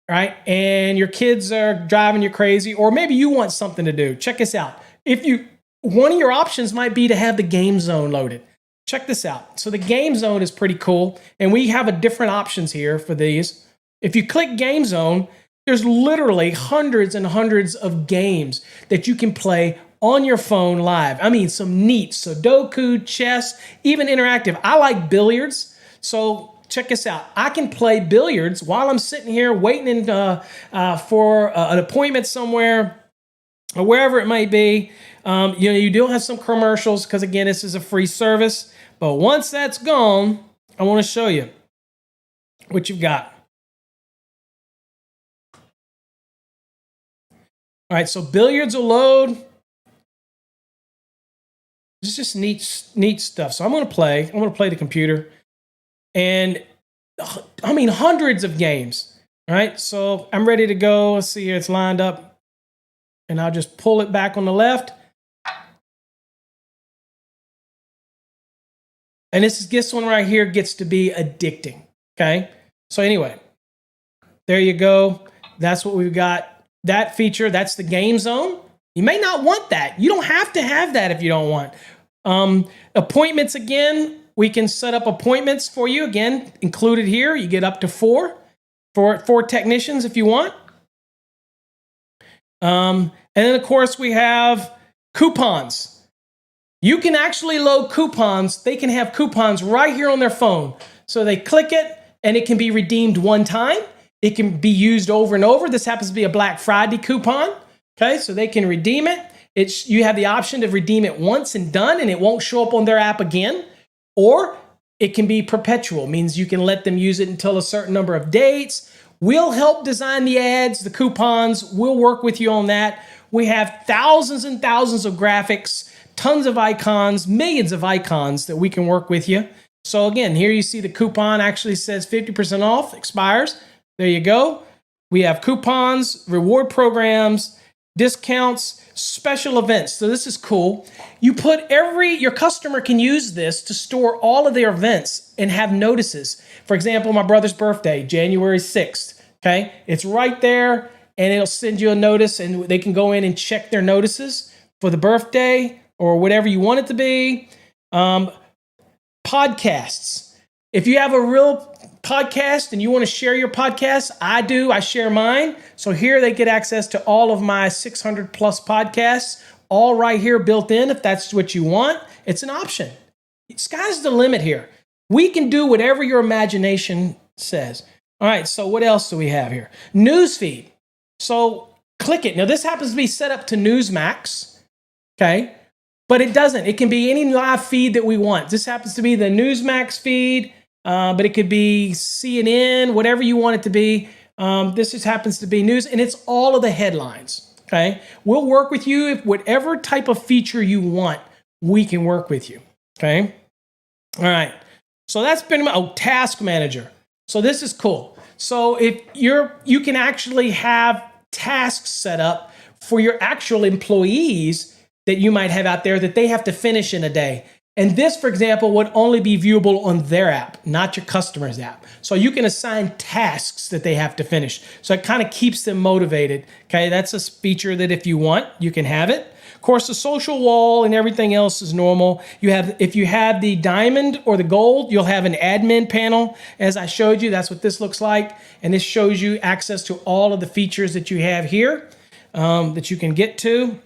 right, and your kids are driving you crazy, or maybe you want something to do? Check this out. One of your options might be to have the game zone loaded. Check this out. So the game zone is pretty cool, and we have a different options here for these. If you click game zone, there's literally hundreds and hundreds of games that you can play on your phone live. I mean, some neat Sudoku, chess, even interactive. I like billiards, so check this out. I can play billiards while I'm sitting here waiting for an appointment somewhere or wherever it might be. You do have some commercials because, again, this is a free service. But once that's gone, I want to show you what you've got. All right, so billiards will load. It's just neat stuff. So I'm going to play the computer. And, I mean, hundreds of games. All right, so I'm ready to go. Let's see here. It's lined up. And I'll just pull it back on the left. And this one right here gets to be addicting, okay? So anyway, there you go. That's what we've got. That feature, that's the game zone. You may not want that. You don't have to have that if you don't want. Appointments, again, we can set up appointments for you. Again, included here. You get up to four technicians if you want. And then, of course, we have coupons. You can actually load coupons. They can have coupons right here on their phone. So they click it, and it can be redeemed one time. It can be used over and over. This happens to be a Black Friday coupon. Okay, so they can redeem it. You have the option to redeem it once and done, and it won't show up on their app again. Or it can be perpetual, means you can let them use it until a certain number of dates. We'll help design the ads, the coupons. We'll work with you on that. We have thousands and thousands of graphics, tons of icons, millions of icons that we can work with you. So again, here you see the coupon actually says 50% off, expires. There you go. We have coupons, reward programs, discounts, special events. So this is cool. You put your customer can use this to store all of their events and have notices. For example, my brother's birthday, January 6th. Okay. It's right there and it'll send you a notice and they can go in and check their notices for the birthday or whatever you want it to be. Podcasts. If you have a real podcast and you want to share your podcast, I do. I share mine. So here they get access to all of my 600 plus podcasts, all right here built in. If that's what you want, it's an option. Sky's the limit here. We can do whatever your imagination says. All right, so what else do we have here? Newsfeed. So click it. Now this happens to be set up to Newsmax, okay? But it doesn't. It can be any live feed that we want. This happens to be the Newsmax feed, but it could be CNN, whatever you want it to be. This just happens to be news, and it's all of the headlines, okay? We'll work with you. If whatever type of feature you want, we can work with you, okay? All right. So that's been Task Manager. So this is cool. So if you can actually have tasks set up for your actual employees that you might have out there that they have to finish in a day. And this, for example, would only be viewable on their app, not your customer's app. So you can assign tasks that they have to finish. So it kind of keeps them motivated. Okay, that's a feature that if you want, you can have it. Of course, the social wall and everything else is normal. If you have the diamond or the gold, you'll have an admin panel. As I showed you, that's what this looks like. And this shows you access to all of the features that you have here that you can get to.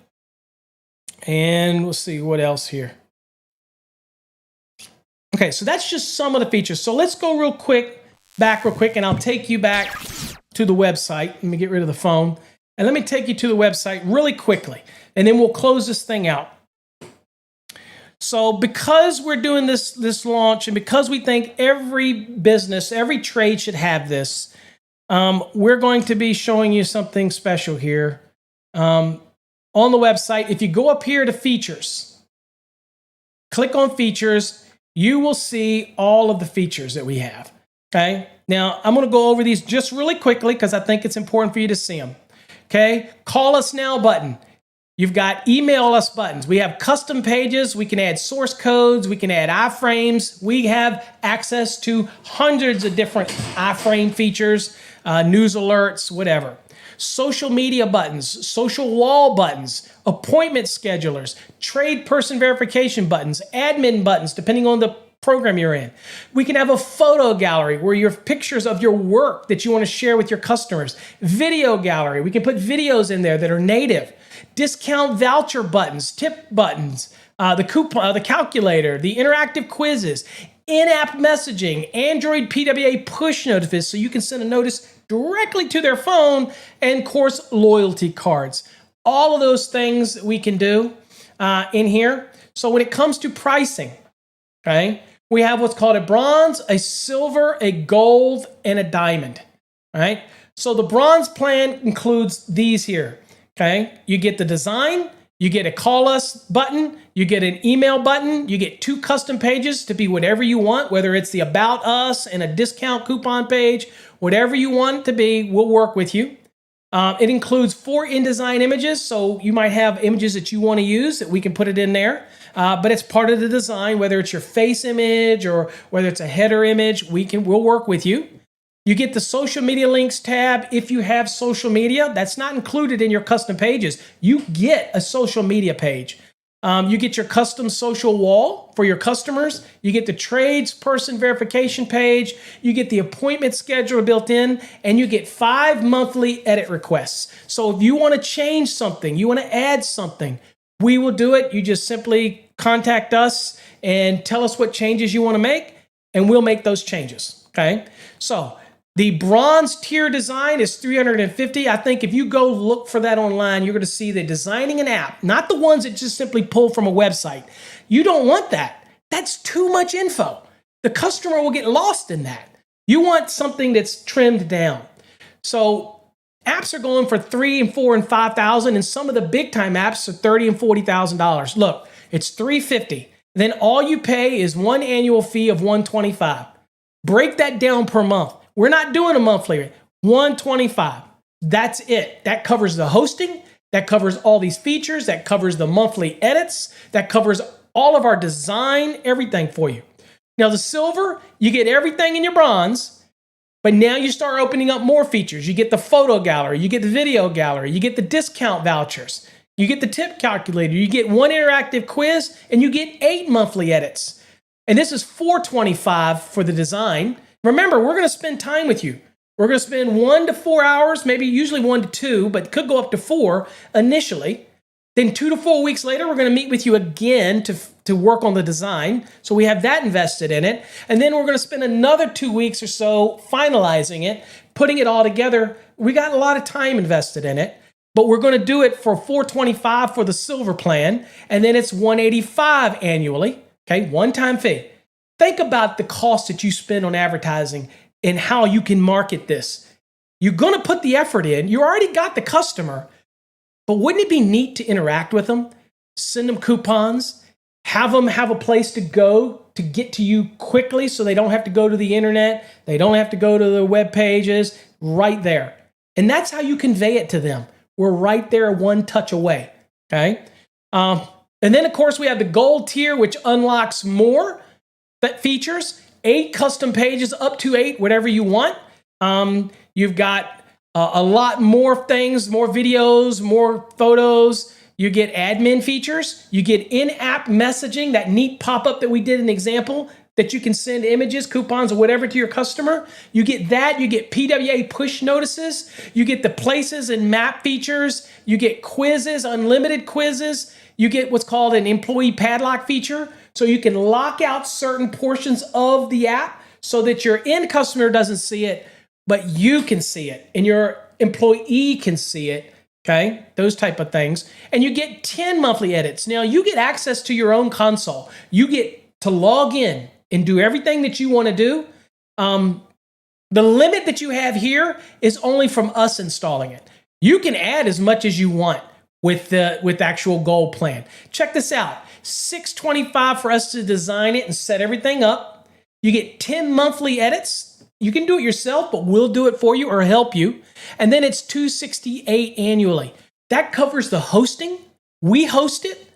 And we'll see what else here. Okay, so that's just some of the features. So let's go real quick, and I'll take you back to the website. Let me get rid of the phone. And let me take you to the website really quickly, and then we'll close this thing out. So because we're doing this launch, and because we think every business, every trade should have this, we're going to be showing you something special here. On the website, if you go up here to features, click on features, you will see all of the features that we have. Okay. Now I'm going to go over these just really quickly because I think it's important for you to see them. Okay. Call us now button. You've got email us buttons. We have custom pages. We can add source codes. We can add iframes. We have access to hundreds of different iframe features, news alerts, whatever. Social media buttons, social wall buttons, appointment schedulers, trade person verification buttons, admin buttons, depending on the program you're in. We can have a photo gallery where you have pictures of your work that you want to share with your customers. Video gallery. We can put videos in there that are native. Discount voucher buttons, tip buttons, the coupon, the calculator, the interactive quizzes, in-app messaging, Android PWA push notifications so you can send a notice directly to their phone, and of course, loyalty cards. All of those things we can do in here. So when it comes to pricing, okay, we have what's called a bronze, a silver, a gold, and a diamond. All right. So the bronze plan includes these here. Okay. You get the design, you get a call us button, you get an email button, you get 2 custom pages to be whatever you want, whether it's the about us and a discount coupon page, whatever you want it to be, we'll work with you. It includes 4 InDesign images, so you might have images that you want to use that we can put it in there. But it's part of the design, whether it's your face image or whether it's a header image, we'll work with you. You get the social media links tab if you have social media. That's not included in your custom pages. You get a social media page. You get your custom social wall for your customers. You get the tradesperson verification page. You get the appointment scheduler built in, and you get 5 monthly edit requests. So if you want to change something, you want to add something, we will do it. You just simply contact us and tell us what changes you want to make, and we'll make those changes. Okay. So the bronze tier design is $350. I think if you go look for that online, you're going to see the designing an app, not the ones that just simply pull from a website. You don't want that. That's too much info. The customer will get lost in that. You want something that's trimmed down. So apps are going for $3,000 and $4,000 and $5,000, and some of the big time apps are $30,000 and $40,000. Look, it's $350. Then all you pay is one annual fee of $125. Break that down per month. We're not doing a monthly rate. $125. That's it. That covers the hosting. that covers all these features, that covers the monthly edits, that covers all of our design, everything for you. Now the silver, you get everything in your bronze, but now you start opening up more features. You get the photo gallery, you get the video gallery, you get the discount vouchers, you get the tip calculator, you get one interactive quiz, and you get 8 monthly edits. And this is $425 for the design. Remember, we're going to spend time with you. We're going to spend 1 to 4 hours, maybe usually 1 to 2, but could go up to 4 initially. Then 2 to 4 weeks later, we're going to meet with you again to work on the design. So we have that invested in it. And then we're going to spend another 2 weeks or so finalizing it, putting it all together. We got a lot of time invested in it, but we're going to do it for $425 for the silver plan. And then it's $185 annually. Okay, one-time fee. Think about the cost that you spend on advertising and how you can market this. You're going to put the effort in. You already got the customer, but wouldn't it be neat to interact with them? Send them coupons, have them have a place to go to get to you quickly so they don't have to go to the internet. They don't have to go to the web pages, right there. And that's how you convey it to them. We're right there, one touch away, okay? And then, of course, we have the gold tier, which unlocks more features, 8 custom pages, up to 8, whatever you want. You've got a lot more things, more videos, more photos. You get admin features. You get in-app messaging, that neat pop-up that we did an example, that you can send images, coupons, or whatever to your customer. You get that. You get PWA push notices. You get the places and map features. You get quizzes, unlimited quizzes. You get what's called an employee padlock feature. So you can lock out certain portions of the app so that your end customer doesn't see it, but you can see it and your employee can see it. Okay, those type of things. And you get 10 monthly edits. Now you get access to your own console. You get to log in and do everything that you want to do. The limit that you have here is only from us installing it. You can add as much as you want with the actual gold plan. Check this out. $625 for us to design it and set everything up. You get 10 monthly edits. You can do it yourself, but we'll do it for you or help you. And then it's $268 annually. That covers the hosting. We host it.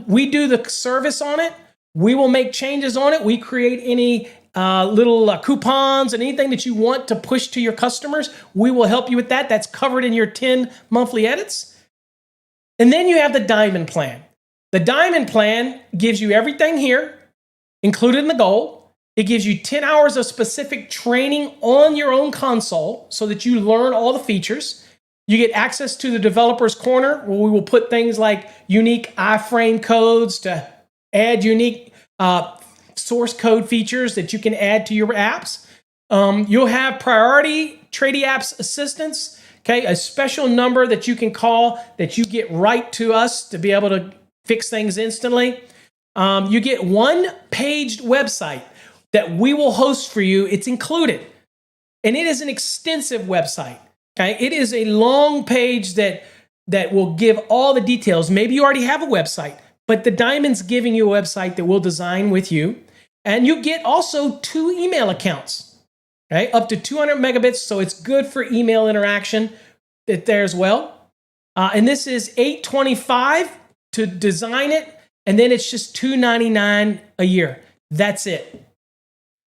We do the service on it. We will make changes on it. We create any little coupons and anything that you want to push to your customers. We will help you with that. That's covered in your 10 monthly edits. And then you have the diamond plan. The diamond plan gives you everything here, included in the gold. It gives you 10 hours of specific training on your own console so that you learn all the features. You get access to the developer's corner where we will put things like unique iframe codes to add unique source code features that you can add to your apps. You'll have priority Tradie Apps assistance. Okay, a special number that you can call that you get right to us to be able to fix things instantly. You get one-paged website that we will host for you. It's included. And it is an extensive website. Okay, it is a long page that will give all the details. Maybe you already have a website, but the Diamond's giving you a website that we'll design with you. And you get also 2 email accounts. Okay, up to 200 megabits, so it's good for email interaction there as well. And this is $825 to design it, and then it's just $299 a year. That's it.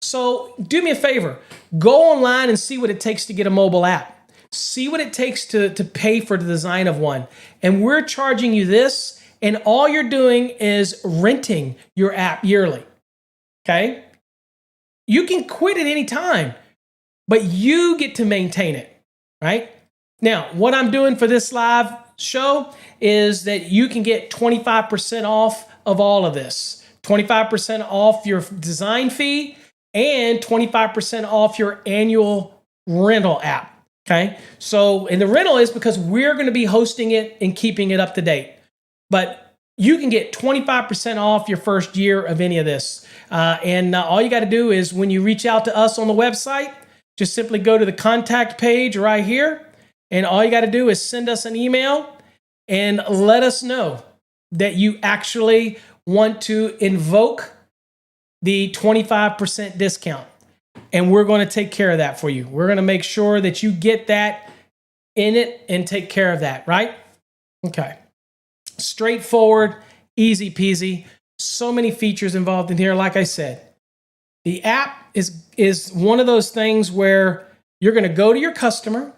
So do me a favor. Go online and see what it takes to get a mobile app. See what it takes to pay for the design of one. And we're charging you this, and all you're doing is renting your app yearly. Okay? You can quit at any time, but you get to maintain it, right? Now, what I'm doing for this live show is that you can get 25% off of all of this. 25% off your design fee and 25% off your annual rental app, okay? So, and the rental is because we're going to be hosting it and keeping it up to date. But you can get 25% off your first year of any of this. And all you got to do is when you reach out to us on the website, just simply go to the contact page right here, and all you got to do is send us an email and let us know that you actually want to invoke the 25% discount. And we're going to take care of that for you. We're going to make sure that you get that in it and take care of that, right? Okay. Straightforward, easy peasy. So many features involved in here. Like I said, the app is one of those things where you're going to go to your customer,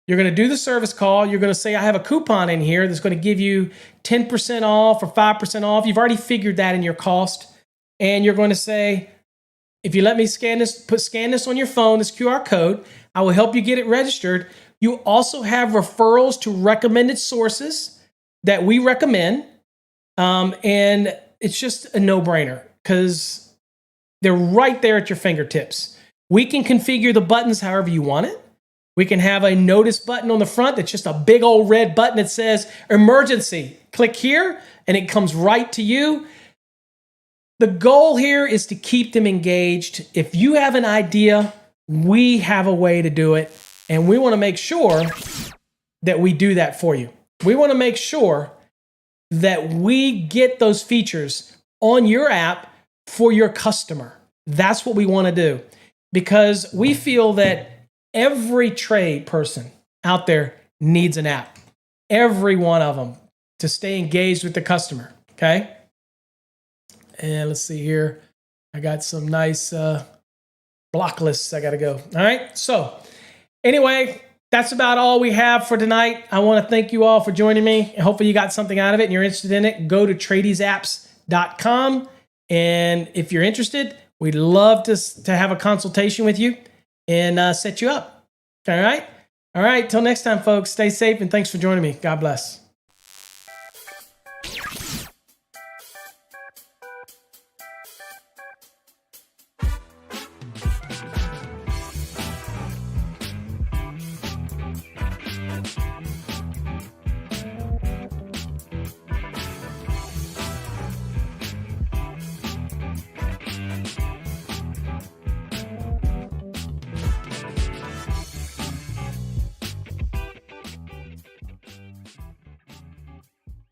you're going to do the service call, you're going to say, I have a coupon in here that's going to give you 10% off or 5% off. You've already figured that in your cost. And you're going to say, if you let me scan this on your phone, this QR code, I will help you get it registered. You also have referrals to recommended sources that we recommend. And it's just a no-brainer because they're right there at your fingertips. We can configure the buttons however you want it. We can have a notice button on the front that's just a big old red button that says emergency. Click here and it comes right to you. The goal here is to keep them engaged. If you have an idea, we have a way to do it. And we want to make sure that we do that for you. We want to make sure that we get those features on your app for your customer. That's what we want to do because we feel that every trade person out there needs an app. Every one of them to stay engaged with the customer. Okay. And let's see here. I got some nice block lists I got to go. All right. So anyway, that's about all we have for tonight. I want to thank you all for joining me. Hopefully you got something out of it and you're interested in it. Go to tradesapps.com. And if you're interested, we'd love to have a consultation with you and set you up. All right. All right. Till next time, folks, stay safe and thanks for joining me. God bless.